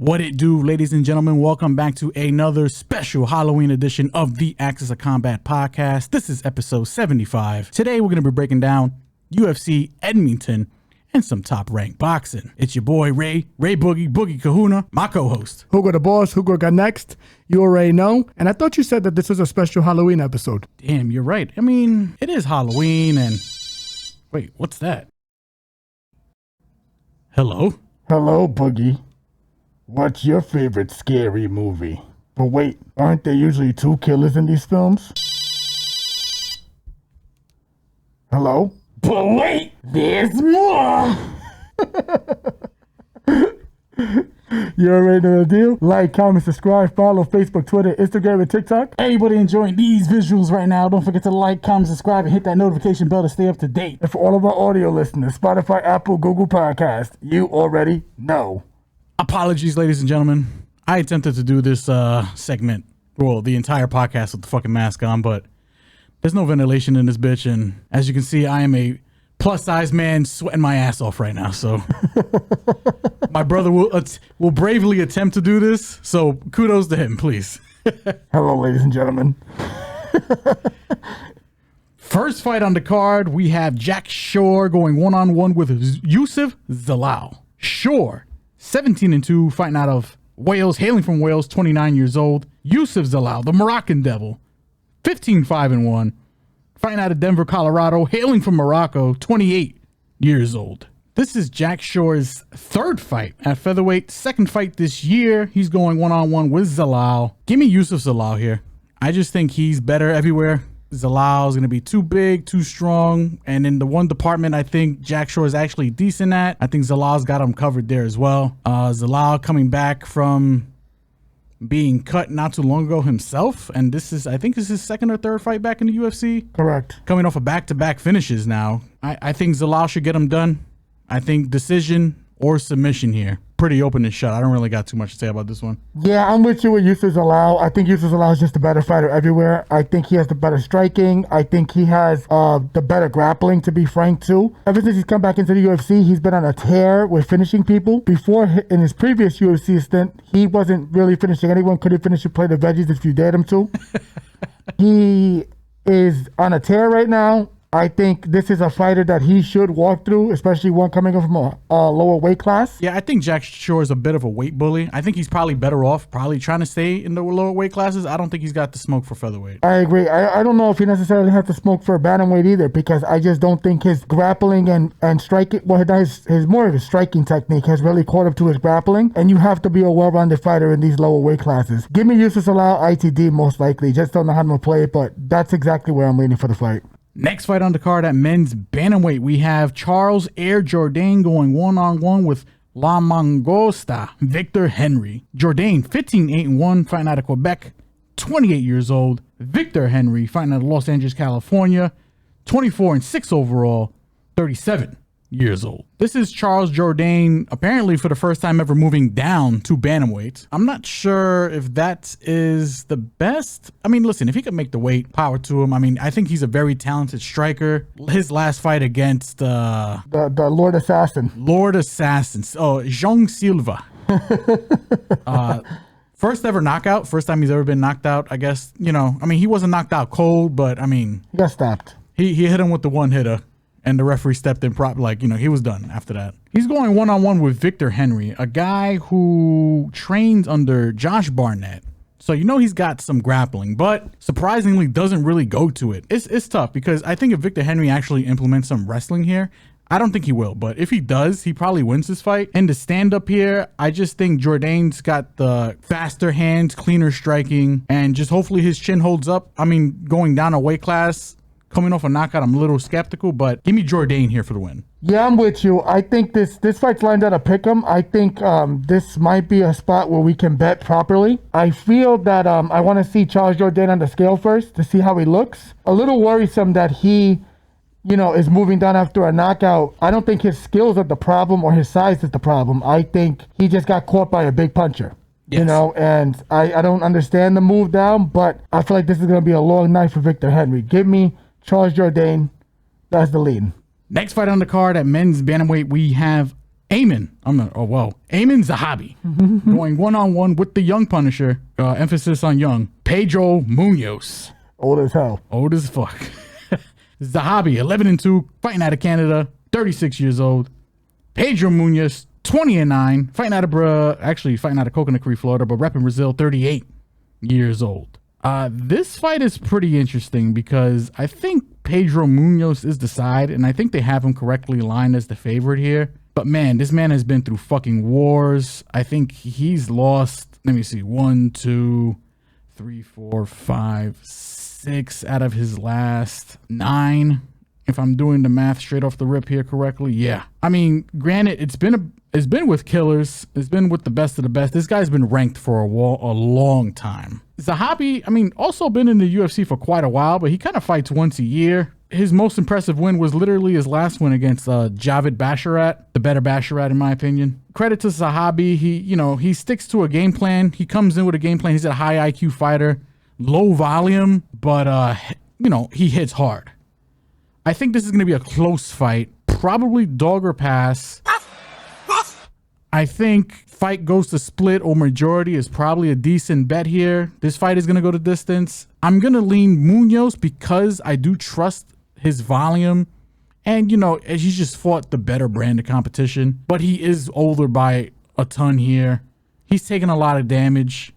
What it do, ladies and gentlemen? Welcome back to another special Halloween edition of the Axis of Combat podcast. This is episode 75. Today, we're going to be breaking down UFC Edmonton and some top-ranked boxing. It's your boy, Ray Boogie Kahuna, my co-host. Hugo the boss, Hugo got next. You already know. And I thought you said that this was a special Halloween episode. Damn, you're right. I mean, it is Halloween and... Wait, what's that? Hello? Hello, Boogie. What's your favorite scary movie? But wait, aren't there usually two killers in these films? Hello? But wait, there's more! You already know the deal? Like, comment, subscribe, follow Facebook, Twitter, Instagram, and TikTok. Anybody enjoying these visuals right now, don't forget to like, comment, subscribe, and hit that notification bell to stay up to date. And for all of our audio listeners, Spotify, Apple, Google Podcast, you already know. Apologies, ladies and gentlemen. I attempted to do this segment, well, the entire podcast with the fucking mask on, but there's no ventilation in this bitch, and as you can see, I am a plus-size man sweating my ass off right now, so my brother will bravely attempt to do this, so kudos to him, please. Hello, ladies and gentlemen. First fight on the card, we have Jack Shore going one-on-one with Youssef Zalal. Shore, 17-2, fighting out of Wales, hailing from Wales, 29 years old. Youssef Zalal, the Moroccan Devil, 15-5-1, fighting out of Denver, Colorado, hailing from Morocco, 28 years old. This is Jack Shore's third fight at featherweight, second fight this year. He's going one-on-one with Zalal. Give me Youssef Zalal here. I just think he's better everywhere. Zalal is going to be too big, too strong, and in the one department I think Jack Shore is actually decent at, I think Zalal's got him covered there as well. Zalal coming back from being cut not too long ago himself, and I think this is his second or third fight back in the UFC. Correct. Coming off of back-to-back finishes now. I think Zalal should get him done. I think decision or submission here. Pretty open and shut. I don't really got too much to say about this one. Yeah, I'm with you with Youssef Zalal. I think Youssef Zalal is just a better fighter everywhere. I think he has the better striking. I think he has the better grappling, to be frank, too. Ever since he's come back into the UFC, he's been on a tear with finishing people. Before, in his previous UFC stint, he wasn't really finishing anyone. Could he finish a plate of veggies if you dared him to? He is on a tear right now. I think this is a fighter that he should walk through, especially one coming up from a lower weight class. Yeah, I think Jack Shore is a bit of a weight bully. I think he's probably better off trying to stay in the lower weight classes. I don't think he's got the smoke for featherweight. I agree. I don't know if he necessarily has to smoke for a bantamweight either, because I just don't think his grappling and striking, well, his more of his striking technique has really caught up to his grappling, and you have to be a well-rounded fighter in these lower weight classes. Give me Youssef Zalal ITD most likely. Just don't know how to play it, but that's exactly where I'm leaning for the fight. Next fight on the card at men's bantamweight, we have Charles Air Jourdain going one-on-one with La Mangosta, Victor Henry. Jourdain, 15-8-1, fighting out of Quebec, 28 years old. Victor Henry, fighting out of Los Angeles, California, 24-6 overall, 37 years old. This is Charles Jourdain, apparently for the first time ever moving down to bantamweight. I'm not sure if that is the best. I mean, listen, if he could make the weight, power to him. I mean, I think he's a very talented striker. His last fight against the Lord Assassin. Jean Silva. First ever knockout. First time he's ever been knocked out, I guess. You know, I mean, he wasn't knocked out cold, but I mean, he got stopped. He hit him with the one hitter. And the referee stepped in he was done after that. He's going one-on-one with Victor Henry, a guy who trains under Josh Barnett. So he's got some grappling, but surprisingly doesn't really go to it. It's tough because I think if Victor Henry actually implements some wrestling here, I don't think he will, but if he does, he probably wins this fight. And to stand up here, I just think Jourdain's got the faster hands, cleaner striking, and just hopefully his chin holds up. I mean, going down a weight class, coming off a knockout, I'm a little skeptical, but give me Jourdain here for the win. Yeah, I'm with you. I think this fight's lined out a pick'em. I think this might be a spot where we can bet properly. I feel that I want to see Charles Jourdain on the scale first to see how he looks. A little worrisome that he, is moving down after a knockout. I don't think his skills are the problem or his size is the problem. I think he just got caught by a big puncher. Yes. And I don't understand the move down, but I feel like this is going to be a long night for Victor Henry. Give me Charles Jourdain. That's the lead. Next fight on the card at men's bantamweight, we have Aiemann. Aiemann Zahabi. Going one-on-one with the young Punisher. Emphasis on young. Pedro Munhoz. Old as hell. Old as fuck. Zahabi, 11-2, fighting out of Canada, 36 years old. Pedro Munhoz, 20-9, fighting out of Coconut Creek, Florida, but repping Brazil, 38 years old. This fight is pretty interesting because I think Pedro Munhoz is the side, and I think they have him correctly aligned as the favorite here. But man, this man has been through fucking wars. I think he's lost, let me see, 1, 2, 3, 4, 5, 6 out of his last 9, if I'm doing the math straight off the rip here correctly. Yeah, I mean, granted, it's been with killers, it's been with the best of the best. This guy's been ranked for a long time. Zahabi, I mean, also been in the UFC for quite a while, but he kind of fights once a year. His most impressive win was literally his last win against Javid Basharat, the better Basharat in my opinion. Credit to Zahabi, he sticks to a game plan. He comes in with a game plan. He's a high IQ fighter. Low volume, but he hits hard. I think this is going to be a close fight, probably dog or pass. I think fight goes to split or majority is probably a decent bet here. This fight is going to go to distance. I'm going to lean Munhoz because I do trust his volume, and he's just fought the better brand of competition, but he is older by a ton here. He's taking a lot of damage.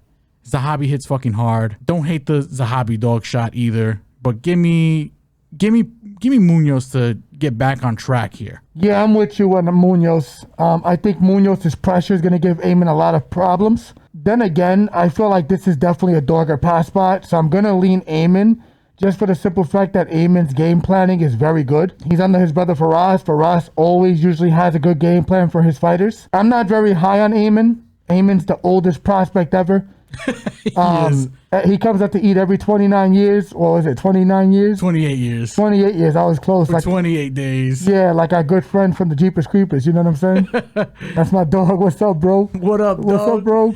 Zahabi hits fucking hard. Don't hate the Zahabi dog shot either, but give me Munhoz to get back on track here. Yeah, I'm with you on the Munhoz. I think Munhoz's pressure is going to give Aiemann a lot of problems. Then again, I feel like this is definitely a dog or pass spot, so I'm going to lean Aiemann just for the simple fact that Aimann's game planning is very good. He's under his brother Faraz. Faraz always usually has a good game plan for his fighters. I'm not very high on Aiemann. Aimann's the oldest prospect ever. He comes up to eat every 29 years, or is it 29 years? 28 years. 28 years. I was close. For 28 days. Yeah, like our good friend from the Jeepers Creepers. You know what I'm saying? That's my dog. What's up, bro? What up, dog? What's up, bro?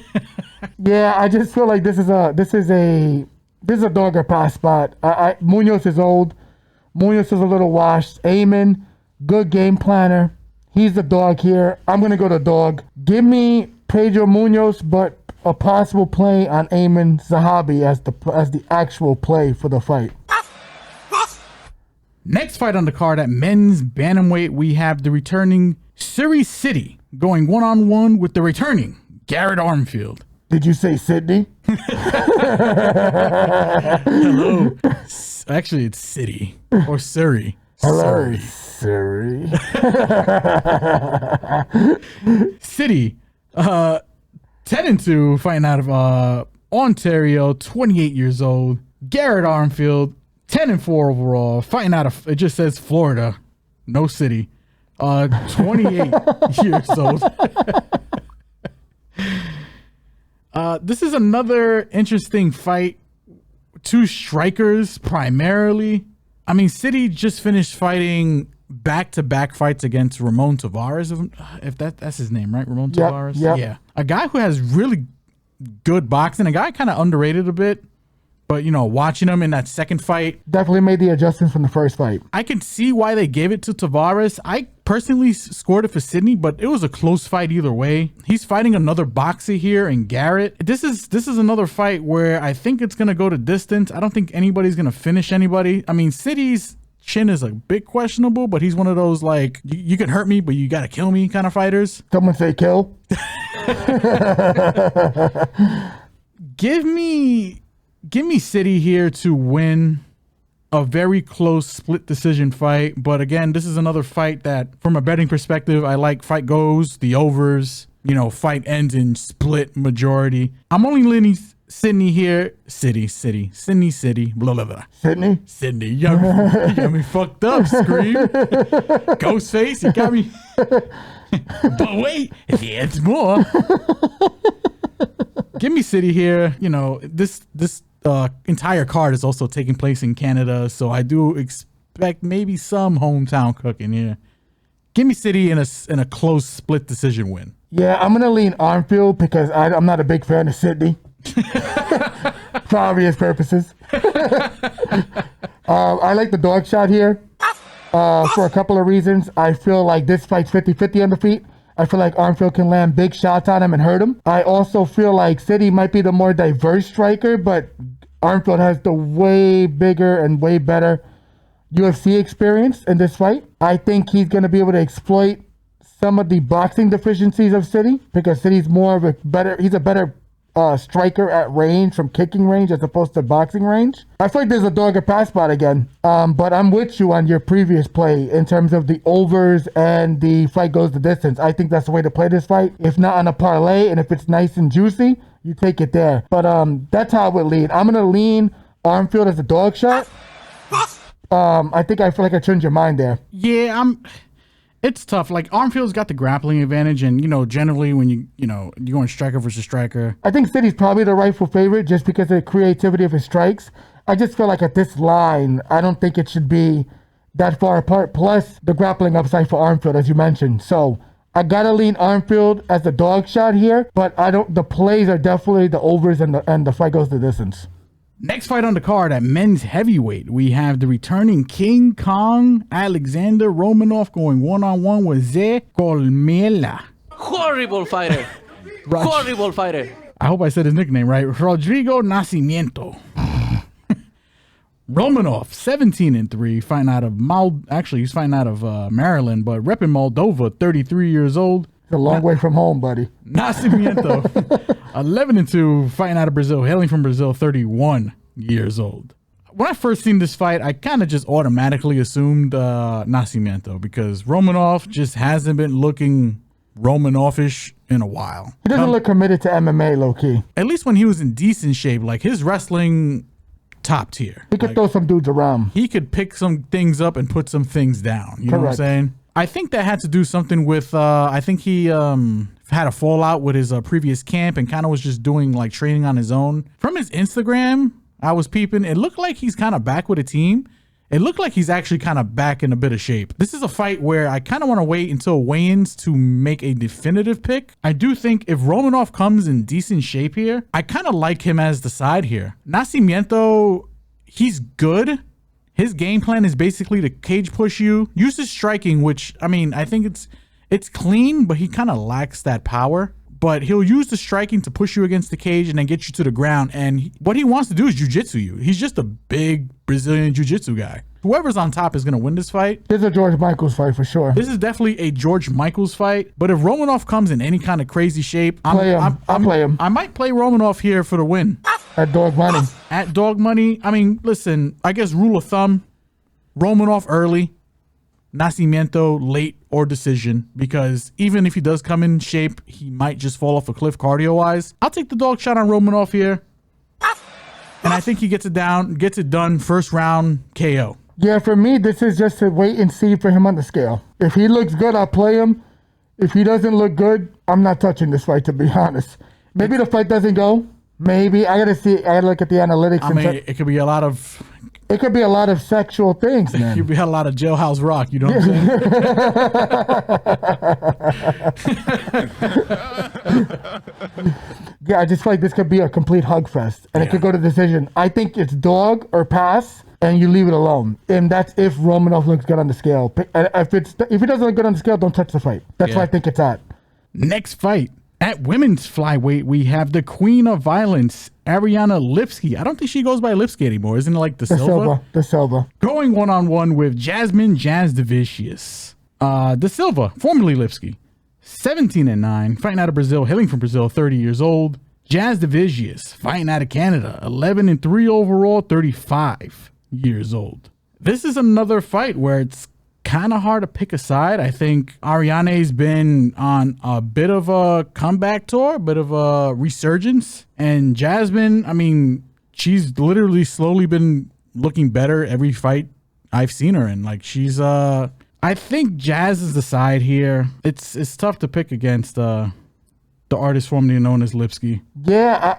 Yeah, I just feel like this is a dog or pass spot. Munhoz is old. Munhoz is a little washed. Aiemann, good game planner. He's the dog here. I'm gonna go to dog. Give me Pedro Munhoz, but a possible play on Aiemann Zahabi as the actual play for the fight. Next fight on the card at men's bantamweight, we have the returning Sidey going one-on-one with the returning Garrett Armfield. Did you say Sydney? Hello. Actually, it's City or Surrey. Hello, Surrey. Sidey, 10-2, fighting out of Ontario, 28 years old. Garrett Armfield, 10-4 overall, fighting out of, it just says Florida, no city. 28 years old. This is another interesting fight. Two strikers primarily. I mean, Sidey just finished fighting back-to-back fights against Ramon Tavares, if that's his name, right? Ramon Tavares? Yep. Yeah. A guy who has really good boxing, a guy kind of underrated a bit, but, watching him in that second fight. Definitely made the adjustment from the first fight. I can see why they gave it to Tavares. I personally scored it for Sidey, but it was a close fight either way. He's fighting another boxer here in Garrett. This is another fight where I think it's going to go to distance. I don't think anybody's going to finish anybody. I mean, Sidey's chin is a bit questionable, but he's one of those, like, you can hurt me, but you got to kill me kind of fighters. Someone say kill. Give me Sidey here to win a very close split decision fight. But again, this is another fight that, from a betting perspective, I like fight goes, the overs, fight ends in split majority. I'm only leaning Sidey here. Sidney, blah, blah, blah. Sidney. You got me fucked up, Scream. Ghostface, you got me. But wait, there's more. Give me Sidey here. This entire card is also taking place in Canada, so I do expect maybe some hometown cooking here. Give me Sidey in a close split decision win. Yeah, I'm gonna lean Armfield because I'm not a big fan of Sidney. For obvious purposes. I like the dog shot here for a couple of reasons. I feel like this fight's 50-50 on the feet. I feel like Armfield can land big shots on him and hurt him. I also feel like Sidey might be the more diverse striker, but Armfield has the way bigger and way better UFC experience in this fight. I think he's going to be able to exploit some of the boxing deficiencies of Sidey, because Sidey's more of a better striker at range, from kicking range as opposed to boxing range. I feel like there's a dog at pass spot again, but I'm with you on your previous play in terms of the overs and the fight goes the distance. I think that's the way to play this fight. If not on a parlay, and if it's nice and juicy, you take it there. But that's how I would lean. I'm going to lean Armfield as a dog shot. I feel like I changed your mind there. Yeah, it's tough. Like, Armfield's got the grappling advantage, and generally when you're going striker versus striker, I think Sidey's probably the rightful favorite just because of the creativity of his strikes. I just feel like at this line, I don't think it should be that far apart. Plus the grappling upside for Armfield, as you mentioned. So I gotta lean Armfield as the dog shot here, but the plays are definitely the overs and the fight goes the distance. Next fight on the card at men's heavyweight, we have the returning King Kong Alexandr Romanov going one-on-one with Ze Colmela. Horrible fighter. Horrible fighter. I hope I said his nickname right. Rodrigo Nascimento. Romanov, 17-3, fighting out of he's fighting out of Maryland, but repping Moldova, 33 years old. It's a long way from home, buddy. Nascimento, 11-2, fighting out of Brazil, hailing from Brazil, 31 years old. When I first seen this fight, I kind of just automatically assumed Nascimento, because Romanov just hasn't been looking Romanov-ish in a while. He doesn't look committed to MMA, low-key. At least when he was in decent shape, like his wrestling, top tier. He could throw some dudes around. He could pick some things up and put some things down. You know what I'm saying? I think that had to do something with, I think he had a fallout with his previous camp and kind of was just doing like training on his own. From his Instagram, I was peeping. It looked like he's kind of back with a team. It looked like he's actually kind of back in a bit of shape. This is a fight where I kind of want to wait until weigh-ins to make a definitive pick. I do think if Romanov comes in decent shape here, I kind of like him as the side here. Nascimento, he's good. His game plan is basically to cage push you, use his striking, which, I mean, I think it's clean, but he kind of lacks that power. But he'll use the striking to push you against the cage and then get you to the ground. And what he wants to do is jiu-jitsu you. He's just a big Brazilian jiu-jitsu guy. Whoever's on top is going to win this fight. This is a George Michaels fight for sure. This is definitely a George Michaels fight. But if Romanov comes in any kind of crazy shape, I'll play him. I might play Romanov here for the win. At dog money. At dog money. I mean, listen, I guess rule of thumb, Romanov early, Nascimento late or decision, because even if he does come in shape, he might just fall off a cliff cardio-wise. I'll take the dog shot on Romanov here. And I think he gets it done first round KO. Yeah, for me, this is just a wait and see for him on the scale. If he looks good, I'll play him. If he doesn't look good, I'm not touching this fight, to be honest. Maybe the fight doesn't go. Maybe. I gotta look at the analytics. I mean, it could be a lot of... It could be a lot of sexual things, man. It could be a lot of jailhouse rock, you know what I'm saying? Yeah, I just feel like this could be a complete hug fest, and it could go to decision. I think it's dog or pass, and you leave it alone. And that's if Romanov looks good on the scale. If he doesn't look good on the scale, don't touch the fight. That's what I think it's at. Next fight. At women's flyweight, we have the queen of violence, Ariane Lipski. I don't think she goes by Lipski anymore. Isn't it like the Silva? The Silva. Going one-on-one with Jasmine Jasudavicius. The Silva, formerly Lipski. 17-9, fighting out of Brazil, hailing from Brazil, 30 years old. Jasudavicius, fighting out of Canada, 11-3 overall, 35 years old. This is another fight where it's kind of hard to pick a side. I think Ariane's been on a bit of a comeback tour, a bit of a resurgence. And Jasmine, I mean, she's literally slowly been looking better every fight I've seen her in. Like, she's, I think Jazz is the side here. It's tough to pick against the artist formerly known as Lipski. Yeah,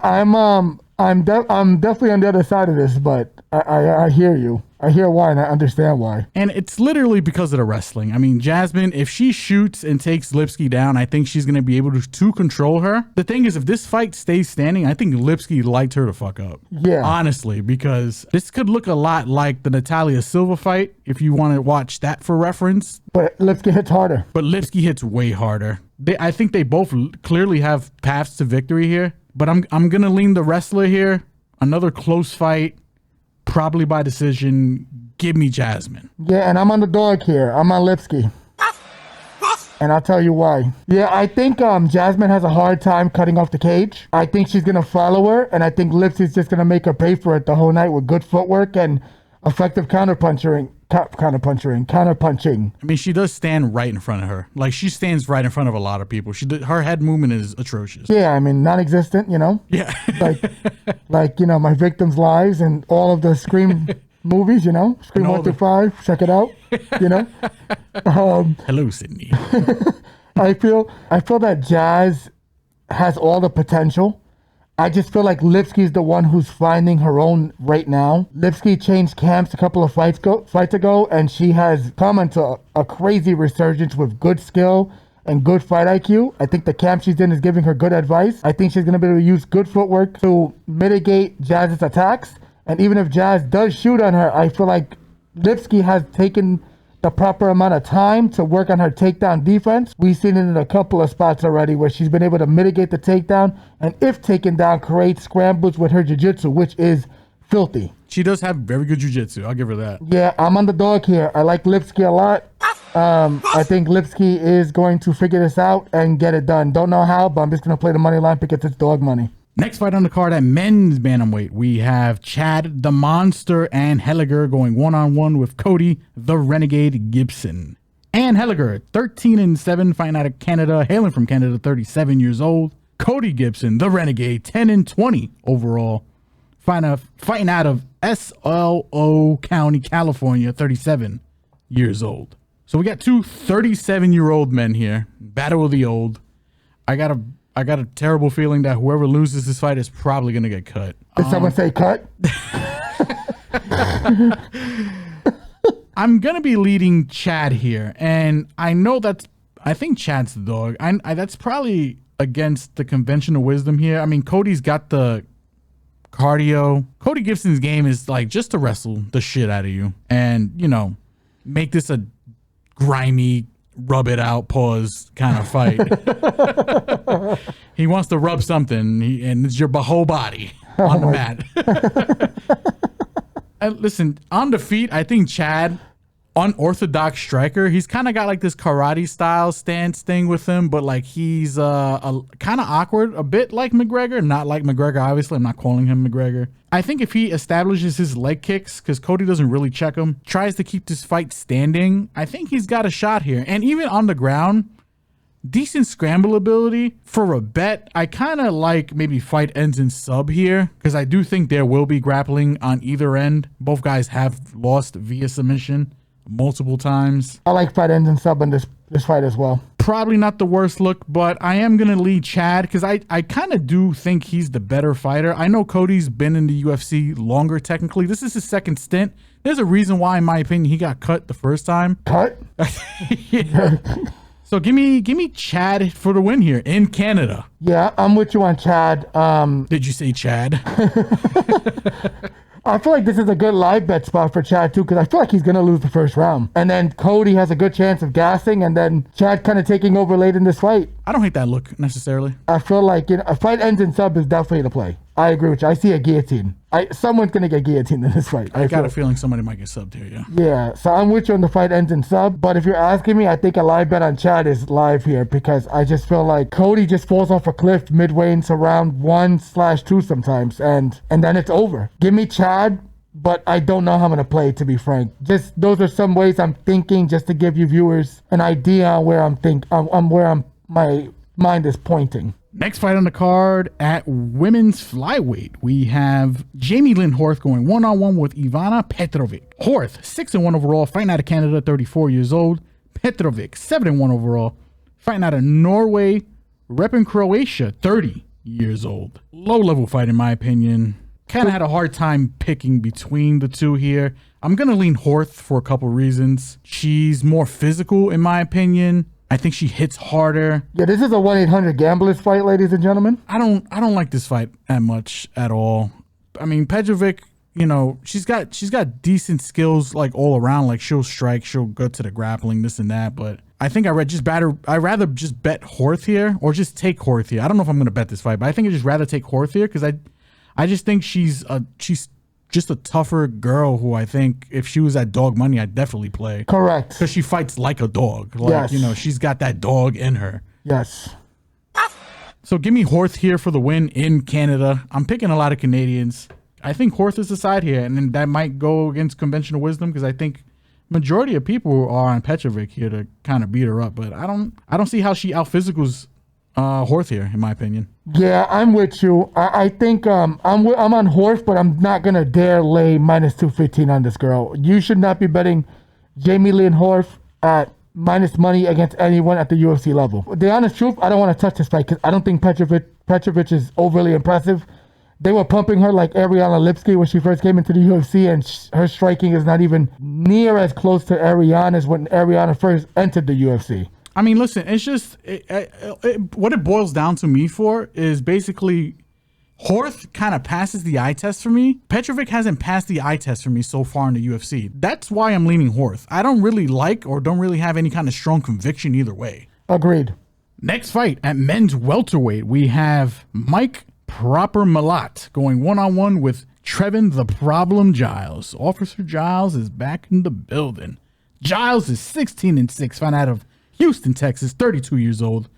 I'm definitely on the other side of this, but I hear you. I hear why, and I understand why. And it's literally because of the wrestling. I mean, Jasmine, if she shoots and takes Lipski down, I think she's going to be able to control her. The thing is, if this fight stays standing, I think Lipski liked her to fuck up. Yeah. Honestly, because this could look a lot like the Natalia Silva fight, if you want to watch that for reference. But Lipski hits harder. But Lipski hits way harder. I think they both clearly have paths to victory here. But I'm going to lean the wrestler here. Another close fight. Probably by decision. Give me Jasmine. Yeah, and I'm on the dog here. I'm on Lipski. And I'll tell you why. Yeah, I think Jasmine has a hard time cutting off the cage. I think she's going to follow her, and I think Lipski's just going to make her pay for it the whole night with good footwork and effective counterpunching. I mean, she does stand right in front of her. Like, she stands right in front of a lot of people. Her head movement is atrocious. Yeah, I mean, non-existent, you know? Yeah. like, you know, my victims' lives and all of the Scream movies, you know? Scream 1 through 5, check it out, you know? Hello, Sydney. I feel that Jazz has all the potential. I just feel like Lipski's the one who's finding her own right now. Lipski changed camps a couple of fights ago, and she has come into a crazy resurgence with good skill and good fight IQ. I think the camp she's in is giving her good advice. I think she's going to be able to use good footwork to mitigate Jazz's attacks. And even if Jazz does shoot on her, I feel like Lipski has taken the proper amount of time to work on her takedown defense. We've seen it in a couple of spots already where she's been able to mitigate the takedown, and if taken down, create scrambles with her jiu-jitsu, which is filthy. She does have very good jiu-jitsu. I'll give her that. Yeah, I'm on the dog here. I like Lipski a lot. I think Lipski is going to figure this out and get it done. Don't know how, but I'm just going to play the money line because it's dog money. Next fight on the card at men's bantamweight, we have Chad the Monster Anheliger going one-on-one with Cody the Renegade Gibson. Anheliger, 13-7, fighting out of Canada, hailing from Canada, 37 years old. Cody Gibson, the Renegade, 10-20 overall, fighting out of SLO County, California, 37 years old. So we got two 37-year-old men here. Battle of the old. I got a terrible feeling that whoever loses this fight is probably going to get cut. Did someone say cut? I'm going to be leading Chad here. And I know I think Chad's the dog. That's probably against the conventional wisdom here. I mean, Cody's got the cardio. Cody Gibson's game is like just to wrestle the shit out of you. And, you know, make this a grimy, rub it out, pause kind of fight. He wants to rub something, and it's your whole body on the mat. And listen, on the feet, I think Chad, unorthodox striker, he's kind of got like this karate style stance thing with him, but like he's kind of awkward, a bit like McGregor, not like McGregor, obviously. I'm not calling him McGregor. I think if he establishes his leg kicks, because Cody doesn't really check him, tries to keep this fight standing, I think he's got a shot here. And even on the ground, decent scramble ability. For a bet, I kind of like maybe fight ends in sub here, because I do think there will be grappling on either end. Both guys have lost via submission multiple times. I like fight ends in sub in this fight as well. Probably not the worst look, but I am going to lead Chad because I kind of do think he's the better fighter. I know Cody's been in the UFC longer technically. This is his second stint. There's a reason why, in my opinion, he got cut the first time. Cut? Yeah. So give me Chad for the win here in Canada. Yeah, I'm with you on Chad. Did you say Chad? I feel like this is a good live bet spot for Chad too, because I feel like he's gonna lose the first round, and then Cody has a good chance of gassing, and then Chad kind of taking over late in this fight. I don't hate that look necessarily. I feel like, you know, a fight ends in sub is definitely the play. I agree with you. I see a guillotine. Someone's gonna get guillotined in this fight. I got a feeling somebody might get subbed here. Yeah. Yeah. So I'm with you on the fight ends in sub, but if you're asking me, I think a live bet on Chad is live here because I just feel like Cody just falls off a cliff midway into round 1/2 sometimes, and then it's over. Give me Chad. But I don't know how I'm going to play, to be frank. Just those are some ways I'm thinking, just to give you viewers an idea on where my mind is pointing. Next fight on the card at women's flyweight, we have Jamey-Lyn Horth going one-on-one with Ivana Petrovic. Horth, 6-1 overall, fighting out of Canada, 34 years old. Petrovic, 7-1 overall, fighting out of Norway, repping Croatia, 30 years old. Low level fight in my opinion. Kind of had a hard time picking between the two here. I'm going to lean Horth for a couple reasons. She's more physical in my opinion. I think she hits harder. Yeah, this is a 1-800-GAMBLERS fight, ladies and gentlemen. I don't like this fight that much at all. I mean, Petrovic, you know, she's got decent skills like all around. Like she'll strike, she'll go to the grappling, this and that. But I think I'd rather just bet Horth here or just take Horth here. I don't know if I'm going to bet this fight, but I think I'd just rather take Horth here because I just think she's just a tougher girl who I think if she was at dog money, I'd definitely play. Correct. Because she fights like a dog. Like, yes. You know, she's got that dog in her. Yes. So give me Horth here for the win in Canada. I'm picking a lot of Canadians. I think Horth is the side here, and then that might go against conventional wisdom because I think majority of people are on Petrovic here to kind of beat her up. But I don't see how she out physicals Horth here, in my opinion. Yeah, I'm with you. I think I'm on Horth, but I'm not gonna dare lay -215 on this girl. You should not be betting Jamey-Lyn Horth at minus money against anyone at the UFC level. The honest truth, I don't want to touch this fight because I don't think Petrovic is overly impressive. They were pumping her like Ariane Lipski when she first came into the UFC, and her striking is not even near as close to Ariane as when Ariane first entered the UFC. I mean, listen, it's just what it boils down to me for is basically Horth kind of passes the eye test for me. Petrovic hasn't passed the eye test for me so far in the UFC. That's why I'm leaning Horth. I don't really like or don't really have any kind of strong conviction either way. Agreed. Next fight at men's welterweight, we have Mike Proper Malat going one-on-one with Trevin the Problem Giles. Officer Giles is back in the building. Giles is 16-6, found out of Houston, Texas, 32 years old.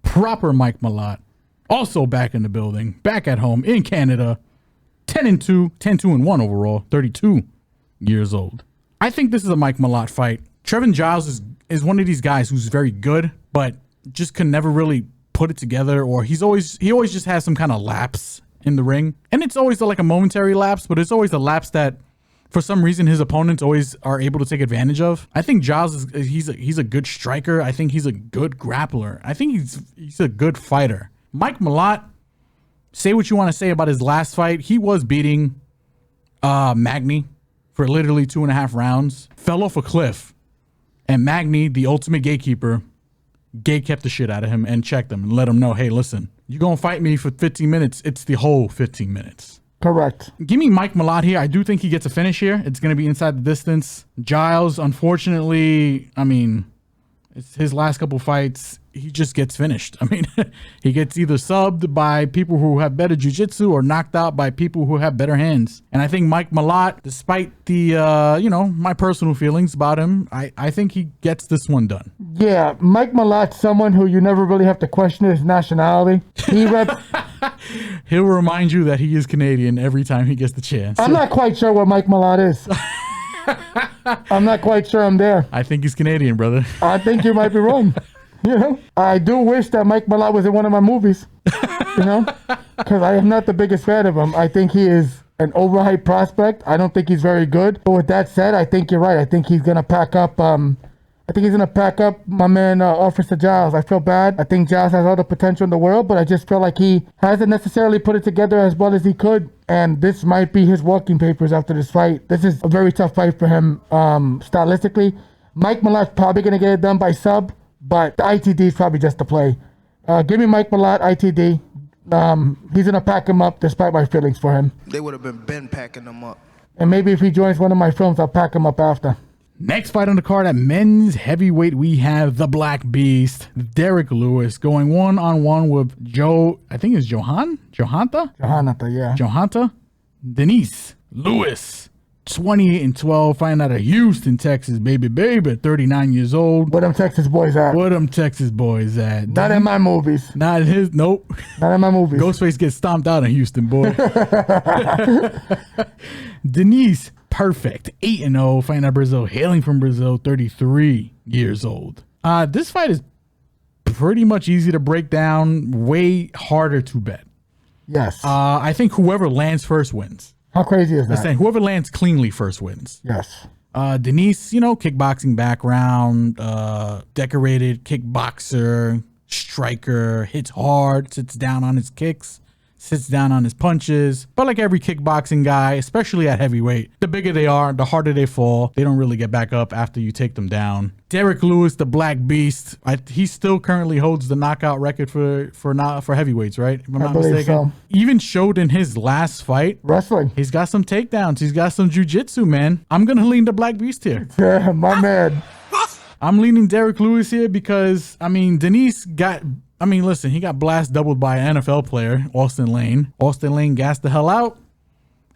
Proper Mike Malat, also back in the building, back at home in Canada, 10-2, 10-2-1 overall, 32 years old. I think this is a Mike Malat fight. Trevin Giles is one of these guys who's very good, but just can never really put it together, or he always just has some kind of lapse in the ring. And it's always like a momentary lapse, but it's always a lapse that for some reason his opponents always are able to take advantage of. I think Giles he's a good striker. I think he's a good grappler. I think he's a good fighter. Mike Malat, say what you want to say about his last fight. He was beating Magny for literally 2.5 rounds. Fell off a cliff. And Magny, the ultimate gatekeeper, kept the shit out of him and checked him and let him know, hey, listen, you're going to fight me for 15 minutes. It's the whole 15 minutes. Correct. Give me Mike Malat here. I do think he gets a finish here. It's going to be inside the distance. Giles, unfortunately, I mean, it's his last couple fights, he just gets finished. I mean, he gets either subbed by people who have better jiu-jitsu or knocked out by people who have better hands. And I think Mike Malat, despite the, my personal feelings about him, I think he gets this one done. Yeah, Mike Malat's someone who you never really have to question his nationality. He'll remind you that he is Canadian every time he gets the chance. I'm not quite sure what Mike Malat is. I'm not quite sure I'm there. I think he's Canadian, brother. I think you might be wrong. You know, I do wish that Mike Malat was in one of my movies, you know, because I am not the biggest fan of him. I think he is an overhyped prospect. I don't think he's very good. But with that said, I think you're right. I think he's going to pack up. I think he's going to pack up my man, Officer Giles. I feel bad. I think Giles has all the potential in the world, but I just feel like he hasn't necessarily put it together as well as he could. And this might be his walking papers after this fight. This is a very tough fight for him stylistically. Mike Malat's probably going to get it done by sub, but the ITD is probably just the play. Give me Mike Malat, ITD. He's going to pack him up despite my feelings for him. They would have been packing him up. And maybe if he joins one of my films, I'll pack him up after. Next fight on the card at men's heavyweight, we have the Black Beast, Derek Lewis, going one-on-one with Johanta, yeah. Johanta Denise Lewis, 28-12, fighting out of Houston, Texas, baby, 39 years old. Where them Texas boys at? Not in my movies. Not in his, nope. Not in my movies. Ghostface gets stomped out in Houston, boy. Denise, perfect, 8-0, fighting out of Brazil, hailing from Brazil, 33 years old. This fight is pretty much easy to break down, way harder to bet. Yes. I think whoever lands first wins. How crazy is that? Whoever lands cleanly first wins. Yes. Denise, kickboxing background, decorated kickboxer, striker, hits hard, sits down on his kicks, sits down on his punches. But like every kickboxing guy, especially at heavyweight, the bigger they are, the harder they fall. They don't really get back up after you take them down. Derek Lewis, the Black Beast, he still currently holds the knockout record for heavyweights, right? If I'm not mistaken. So. Even showed in his last fight. Wrestling. He's got some takedowns. He's got some jiu-jitsu, man. I'm going to lean the Black Beast here. Yeah, my man. I'm leaning Derek Lewis here because, I mean, listen, he got blast doubled by an NFL player, Austin Lane. Austin Lane gassed the hell out,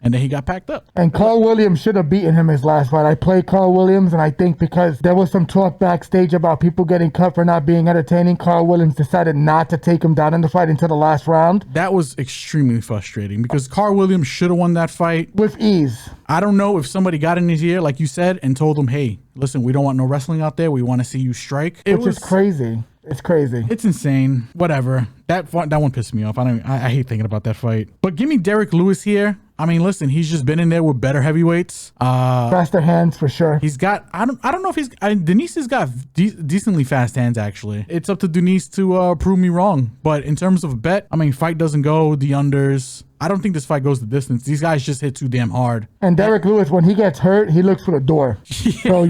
and then he got packed up. And Carl Williams should have beaten him his last fight. I played Carl Williams, and I think because there was some talk backstage about people getting cut for not being entertaining, Carl Williams decided not to take him down in the fight until the last round. That was extremely frustrating because Carl Williams should have won that fight. With ease. I don't know if somebody got in his ear, like you said, and told him, hey, listen, we don't want no wrestling out there. We want to see you strike. Which is crazy. It's crazy. It's insane. Whatever. That one pissed me off. I hate thinking about that fight. But give me Derek Lewis here. I mean, listen, he's just been in there with better heavyweights. Faster hands for sure. He's got, I don't know if Denise has got decently fast hands, actually. It's up to Denise to prove me wrong. But in terms of a bet, I mean, fight doesn't go the unders. I don't think this fight goes the distance. These guys just hit too damn hard. And Derek Lewis, when he gets hurt, he looks for the door. Yeah. So,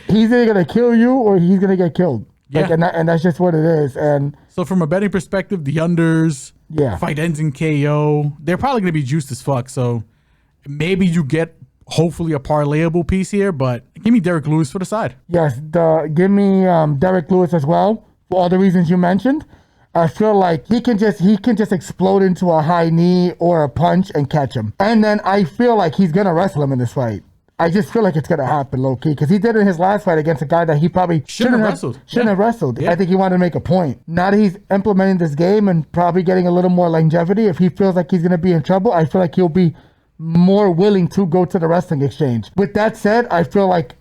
he's either going to kill you or he's going to get killed. Yeah. And that's just what it is. And so from a betting perspective, the unders, fight ends in KO. They're probably going to be juiced as fuck. So maybe you get hopefully a parlayable piece here, but give me Derek Lewis for the side. Yes, give me Derek Lewis as well for all the reasons you mentioned. I feel like he can just explode into a high knee or a punch and catch him. And then I feel like he's going to wrestle him in this fight. I just feel like it's going to happen low-key because he did it in his last fight against a guy that he probably shouldn't have wrestled. Yeah. I think he wanted to make a point. Now that he's implementing this game and probably getting a little more longevity, if he feels like he's going to be in trouble, I feel like he'll be more willing to go to the wrestling exchange. With that said, I feel like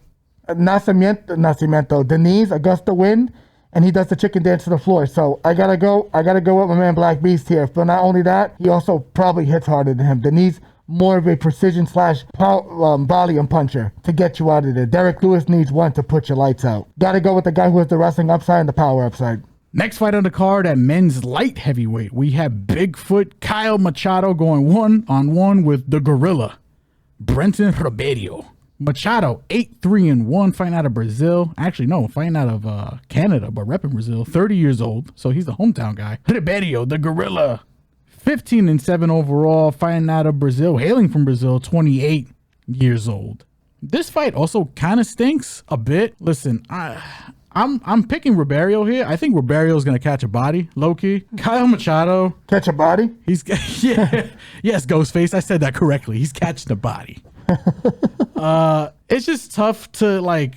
Nascimento, Denise, Augusta win, and he does the chicken dance to the floor. So I gotta go with my man Black Beast here. But not only that, he also probably hits harder than him. Denise, more of a precision / volume puncher to get you out of there. Derek Lewis needs one to put your lights out. Gotta go with the guy who has the wrestling upside and the power upside. Next fight on the card at men's light heavyweight, we have Bigfoot Kyle Machado going 1-on-1 with the Gorilla, Brenton Ribeiro. Machado, 8-3-1, fighting out of Brazil. Actually, no, fighting out of Canada, but repping Brazil. 30 years old, so he's the hometown guy. Ribeiro, the Gorilla, 15-7 overall, fighting out of Brazil, hailing from Brazil, 28 years old. This fight also kind of stinks a bit. Listen, I'm picking Ribeiro here. I think Ribeiro is gonna catch a body, low key. Kyle Machado, catch a body. Yes, Ghostface. I said that correctly. He's catching a body. It's just tough to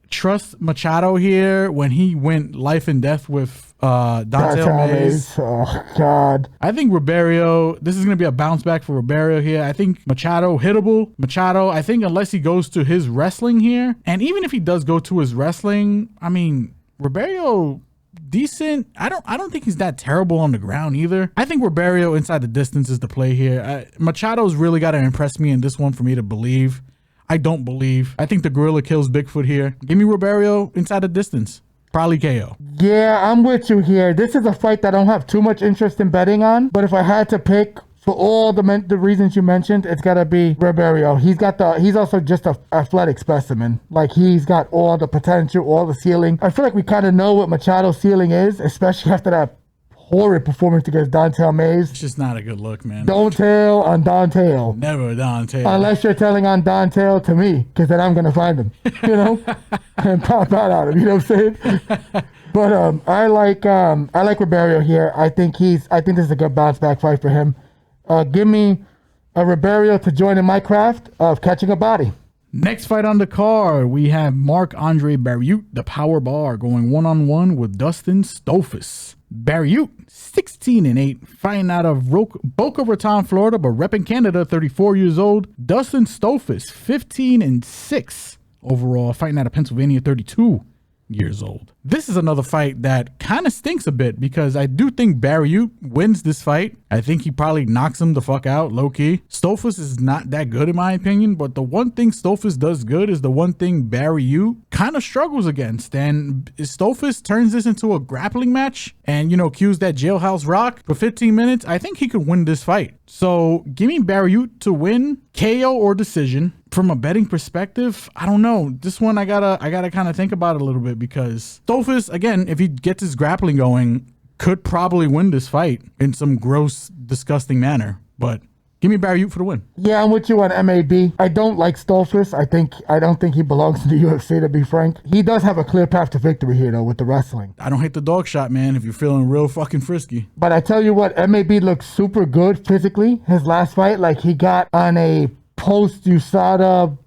trust Machado here when he went life and death with Dante Mays. Oh God! I think Ribeiro. This is gonna be a bounce back for Ribeiro here. I think Machado hittable. Machado. I think unless he goes to his wrestling here, and even if he does go to his wrestling, I mean Ribeiro decent. I don't think he's that terrible on the ground either. I think Ribeiro inside the distance is the play here. Machado's really got to impress me in this one for me to believe. I don't believe. I think the Gorilla kills Bigfoot here. Give me Ribeiro inside the distance. Probably KO. Yeah, I'm with you here. This is a fight that I don't have too much interest in betting on, but if I had to pick for all the reasons you mentioned, it's got to be Ribeiro. He's also just an athletic specimen. He's got all the potential, all the ceiling. I feel like we kind of know what Machado's ceiling is, especially after that horrid performance against Dante Mays. It's just not a good look, man. Don't tell on Dante. Never Dante. Unless you're telling on Dante to me, because then I'm going to find him, and pop out on him, you know what I'm saying? But I like Ribeiro here. I think this is a good bounce back fight for him. Give me a Ribeiro to join in my craft of catching a body. Next fight on the card, we have Marc-Andre Barriute, the power bar, going 1-on-1 with Dustin Stolfus. Barriute, 16-8, fighting out of Boca Raton, Florida, but repping Canada, 34 years old. Dustin Stolfus, 15-6 overall, fighting out of Pennsylvania, 32 years old. This is another fight that kind of stinks a bit because I do think Barriute wins this fight. I think he probably knocks him the fuck out, low-key. Stolfus is not that good in my opinion, but the one thing Stolfus does good is the one thing Barriute kind of struggles against. And Stolfus turns this into a grappling match and, you know, cues that jailhouse rock for 15 minutes. I think he could win this fight. So give me Barriute to win, KO or decision. From a betting perspective, I don't know. This one I gotta kind of think about it a little bit, because Stolfus, again, if he gets his grappling going, could probably win this fight in some gross, disgusting manner. But give me Barriute for the win. Yeah, I'm with you on MAB. I don't like Stolfus. I don't think he belongs in the UFC, to be frank. He does have a clear path to victory here, though, with the wrestling. I don't hate the dog shot, man, if you're feeling real fucking frisky. But I tell you what, MAB looks super good physically. His last fight, like, he got on a post-USADA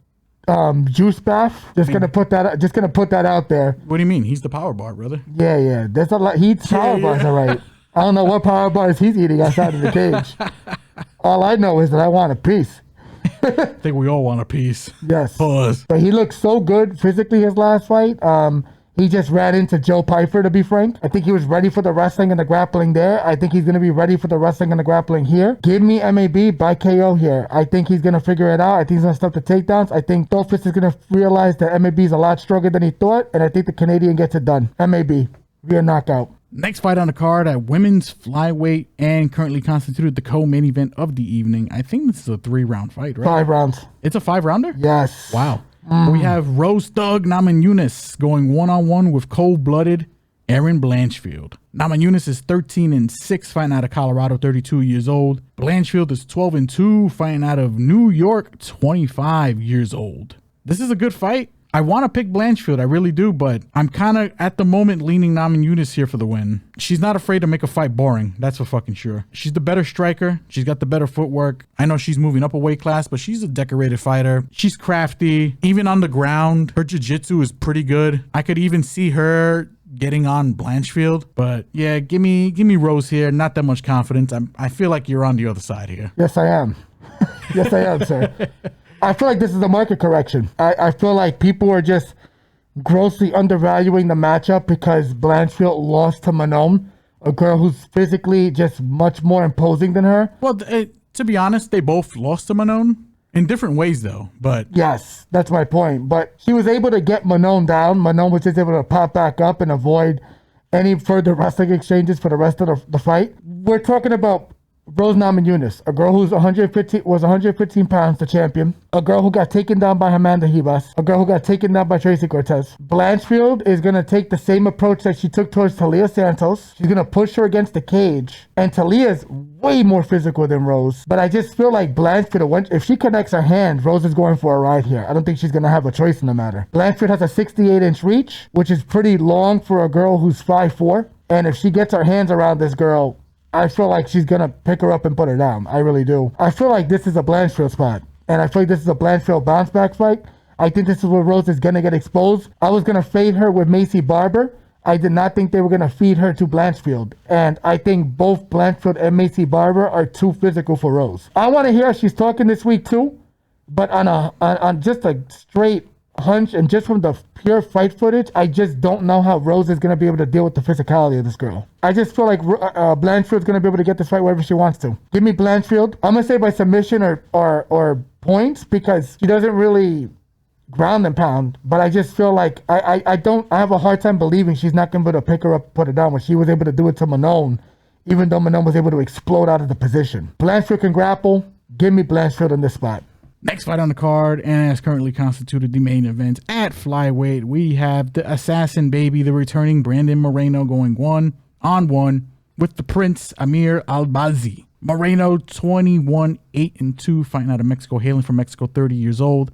juice bath. Just gonna put that out there. What do you mean? He's the power bar, brother. Yeah. There's a lot. He eats power bars, all right. I don't know what power bars he's eating outside of the cage. All I know is that I want a piece. I think we all want a piece. Yes. Pause. But he looked so good physically his last fight. He just ran into Joe Pyfer, to be frank. I think he was ready for the wrestling and the grappling there. I think he's going to be ready for the wrestling and the grappling here. Give me MAB by KO here. I think he's going to figure it out. I think he's going to stop the takedowns. I think Stolfus is going to realize that MAB is a lot stronger than he thought, and I think the Canadian gets it done. MAB via knockout. Next fight on the card at women's flyweight and currently constituted the co-main event of the evening. I think this is a 3-round fight, right? 5 rounds. It's a 5-rounder? Yes. Wow. We have Rose Thug Namajunas going one-on-one with cold-blooded Erin Blanchfield. Namajunas is 13-6, fighting out of Colorado, 32 years old. Blanchfield is 12-2, fighting out of New York, 25 years old. This is a good fight. I want to pick Blanchfield, I really do, but I'm kind of, at the moment, leaning Namajunas here for the win. She's not afraid to make a fight boring, that's for fucking sure. She's the better striker. She's got the better footwork. I know she's moving up a weight class, but she's a decorated fighter. She's crafty. Even on the ground, her jiu-jitsu is pretty good. I could even see her getting on Blanchfield, but yeah, give me Rose here. Not that much confidence. I feel like you're on the other side here. Yes, I am. Yes, I am, sir. I feel like this is a market correction. I feel like people are just grossly undervaluing the matchup because Blanchfield lost to Manon, a girl who's physically just much more imposing than her. Well, to be honest, they both lost to Manon in different ways, though. But yes, that's my point. But she was able to get Manon down. Manon was just able to pop back up and avoid any further wrestling exchanges for the rest of the fight. We're talking about Rose Namajunas, a girl who's 115 pounds, the champion. A girl who got taken down by Amanda Ribas. A girl who got taken down by Tracy Cortez. Blanchfield is going to take the same approach that she took towards Talia Santos. She's going to push her against the cage. And Talia's way more physical than Rose. But I just feel like Blanchfield, if she connects her hand, Rose is going for a ride here. I don't think she's going to have a choice in the matter. Blanchfield has a 68-inch reach, which is pretty long for a girl who's 5'4". And if she gets her hands around this girl, I feel like she's going to pick her up and put her down. I really do. I feel like this is a Blanchfield spot. And I feel like this is a Blanchfield bounce back fight. I think this is where Rose is going to get exposed. I was going to fade her with Macy Barber. I did not think they were going to feed her to Blanchfield. And I think both Blanchfield and Macy Barber are too physical for Rose. I want to hear how she's talking this week too. But on just a straight hunch and just from the pure fight footage, I just don't know how Rose is going to be able to deal with the physicality of this girl. I just feel like Blanchfield's going to be able to get this fight wherever she wants to. Give me Blanchfield. I'm going to say by submission or points because she doesn't really ground and pound, but I just feel like I have a hard time believing she's not going to be able to pick her up, put her down when she was able to do it to Manon, even though Manon was able to explode out of the position. Blanchfield can grapple. Give me Blanchfield in this spot. Next fight on the card, and as currently constituted the main event at flyweight, we have the assassin baby, the returning Brandon Moreno, going 1-on-1 with the Prince Amir Albazi. Moreno, 21-8-2, fighting out of Mexico, hailing from Mexico, 30 years old.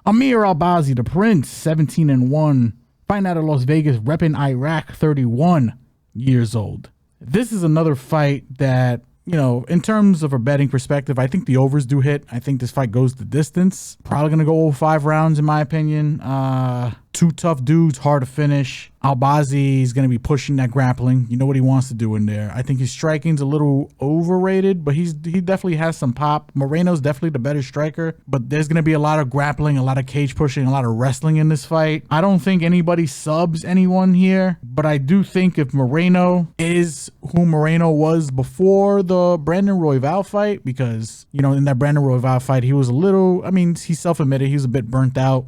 Amir Albazi, the Prince, 17-1, fighting out of Las Vegas, repping Iraq, 31 years old. This is another fight that, you know, in terms of a betting perspective, I think the overs do hit. I think this fight goes the distance. Probably going to go 5 rounds, in my opinion. Two tough dudes, hard to finish. Albazi is going to be pushing that grappling. You know what he wants to do in there. I think his striking's a little overrated, but he definitely has some pop. Moreno's definitely the better striker, but there's going to be a lot of grappling, a lot of cage pushing, a lot of wrestling in this fight. I don't think anybody subs anyone here, but I do think if Moreno is who Moreno was before the Brandon Royval fight, because, you know, in that Brandon Royval fight, he was a little, I mean, he self-admitted he was a bit burnt out.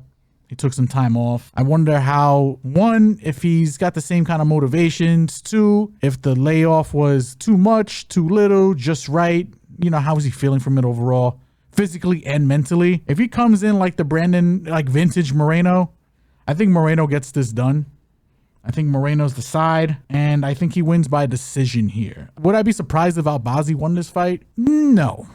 He took some time off. I wonder how, one, if he's got the same kind of motivations. Two, if the layoff was too much, too little, just right. You know, how is he feeling from it overall, physically and mentally? If he comes in like the Brandon, like vintage Moreno, I think Moreno gets this done. I think Moreno's the side, and I think he wins by decision here. Would I be surprised if Albazi won this fight? No.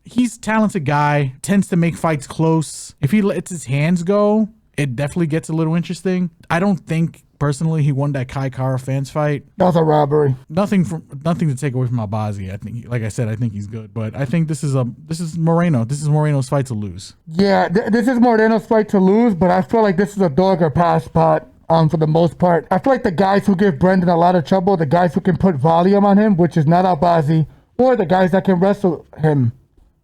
He's a talented guy, tends to make fights close. If he lets his hands go, it definitely gets a little interesting. I don't think, personally, he won that Kai Kara fans fight. That was a robbery. Nothing to take away from Albazi. I think, like I said, I think he's good, but I think this is Moreno. This is Moreno's fight to lose. Yeah, this is Moreno's fight to lose, but I feel like this is a dog or pass spot. For the most part, I feel like the guys who give Brendan a lot of trouble, the guys who can put volume on him, which is not Albazi, or the guys that can wrestle him,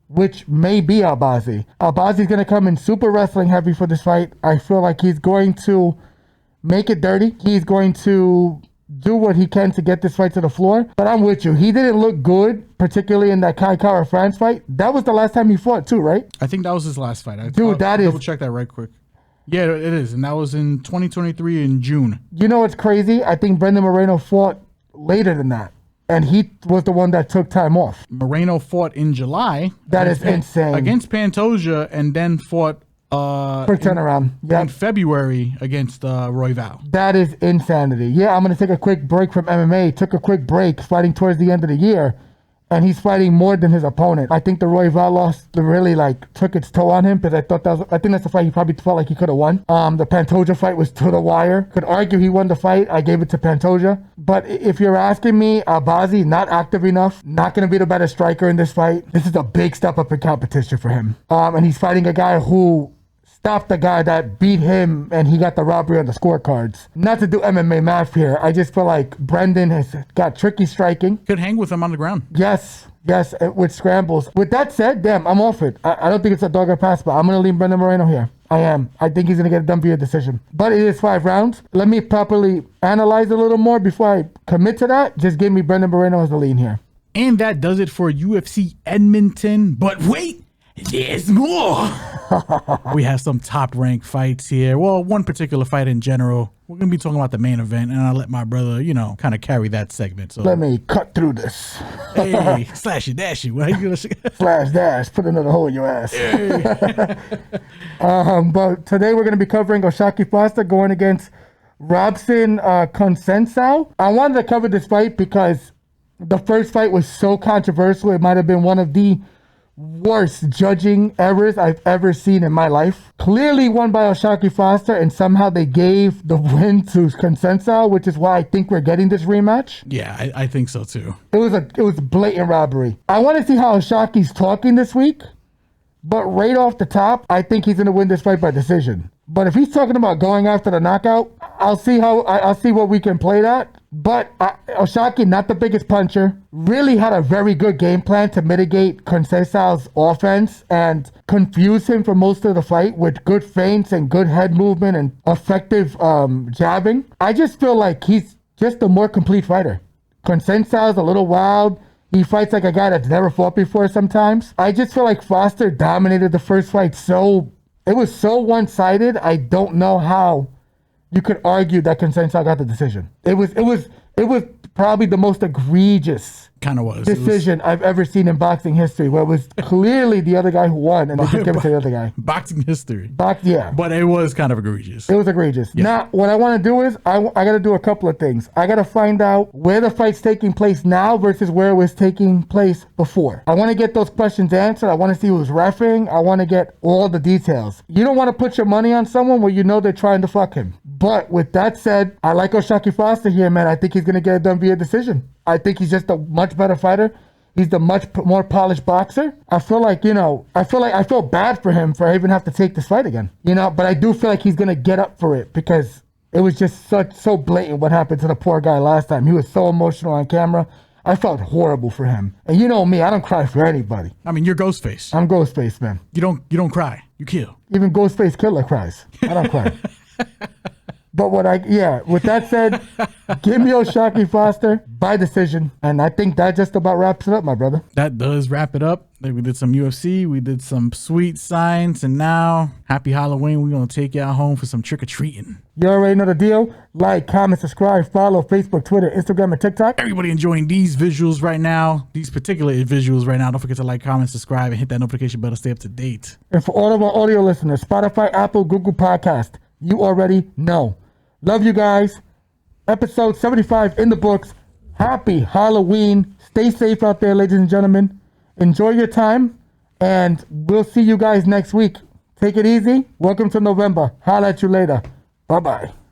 which may be Albazi. Albazi's going to come in super wrestling heavy for this fight. I feel like he's going to make it dirty. He's going to do what he can to get this fight to the floor. But I'm with you. He didn't look good, particularly in that Kai Kara France fight. That was the last time he fought too, right? I think that was his last fight. Dude, that is... Double check that right quick. Yeah, it is. And that was in 2023 in June. You know what's crazy? I think Brendan Moreno fought later than that. And he was the one that took time off. Moreno fought in July. That is insane. Against Pantoja, and then fought quick turnaround. In February against Royval. That is insanity. Yeah, I'm going to take a quick break from MMA. Took a quick break fighting towards the end of the year. And he's fighting more than his opponent. I think the Royval loss really took its toll on him, because I think that's the fight he probably felt like he could have won. The Pantoja fight was to the wire. Could argue he won the fight. I gave it to Pantoja. But if you're asking me, Albazi not active enough, not going to be the better striker in this fight. This is a big step up in competition for him. And he's fighting a guy who stopped the guy that beat him, and he got the robbery on the scorecards. Not to do MMA math here. I just feel like Brendan has got tricky striking. Could hang with him on the ground. Yes, with scrambles. With that said, damn, I'm off it. I don't think it's a dog or pass, but I'm going to leave Brendan Moreno here. I am. I think he's going to get it done via decision. But it is 5 rounds. Let me properly analyze a little more before I commit to that. Just give me Brendan Moreno as the lean here. And that does it for UFC Edmonton. But wait! There's more. We have some top ranked fights here. Well, one particular fight in general. We're going to be talking about the main event, and I'll let my brother, kind of carry that segment. So let me cut through this. Hey, slash it, dash it. What are you going to slash dash, put another hole in your ass. Hey. But today we're going to be covering O'Shaquie Foster going against Robson Conceicao. I wanted to cover this fight because the first fight was so controversial. It might have been one of the worst judging errors I've ever seen in my life. Clearly won by O'Shaquie Foster, and somehow they gave the win to Conceicao, which is why I think we're getting this rematch. Yeah, I think so too. It was blatant robbery. I want to see how O'Shaquie's talking this week, but right off the top, I think he's going to win this fight by decision. But if he's talking about going after the knockout, I'll see what we can play that. But O'Shaquie, not the biggest puncher, really had a very good game plan to mitigate Conceicao's offense and confuse him for most of the fight with good feints and good head movement and effective jabbing. I just feel like he's just a more complete fighter. Conceicao's a little wild. He fights like a guy that's never fought before sometimes. I just feel like Foster dominated the first fight it was so one-sided. I don't know how you could argue that Conceicao got the decision. It was probably the most egregious decision I've ever seen in boxing history, where it was clearly the other guy who won, and they just gave it to the other guy. Boxing history. Yeah. But it was kind of egregious. It was egregious. Yeah. Now, what I want to do is, I got to do a couple of things. I got to find out where the fight's taking place now versus where it was taking place before. I want to get those questions answered. I want to see who's reffing. I want to get all the details. You don't want to put your money on someone where you know they're trying to fuck him. But with that said, I like O'Shaquie Foster here, man. I think he's going to get it done via decision. I think he's just a much better fighter. He's the much more polished boxer. I feel bad for him for even have to take this fight again. But I do feel like he's going to get up for it, because it was just so blatant what happened to the poor guy last time. He was so emotional on camera. I felt horrible for him. And you know me, I don't cry for anybody. I mean, you're Ghostface. I'm Ghostface, man. You don't cry. You kill. Even Ghostface Killer cries. I don't cry. But with that said, give me O'Shaquie Foster by decision. And I think that just about wraps it up, my brother. That does wrap it up. We did some UFC, we did some sweet science, and now, happy Halloween. We're going to take y'all home for some trick-or-treating. You already know the deal. Like, comment, subscribe, follow Facebook, Twitter, Instagram, and TikTok. Everybody enjoying these visuals right now, these particular visuals right now. Don't forget to like, comment, subscribe, and hit that notification bell to stay up to date. And for all of our audio listeners, Spotify, Apple, Google Podcast, you already know. Love you guys. Episode 75 in the books. Happy Halloween. Stay safe out there, ladies and gentlemen. Enjoy your time, and we'll see you guys next week. Take it easy. Welcome to November. Holla at you later. Bye-bye.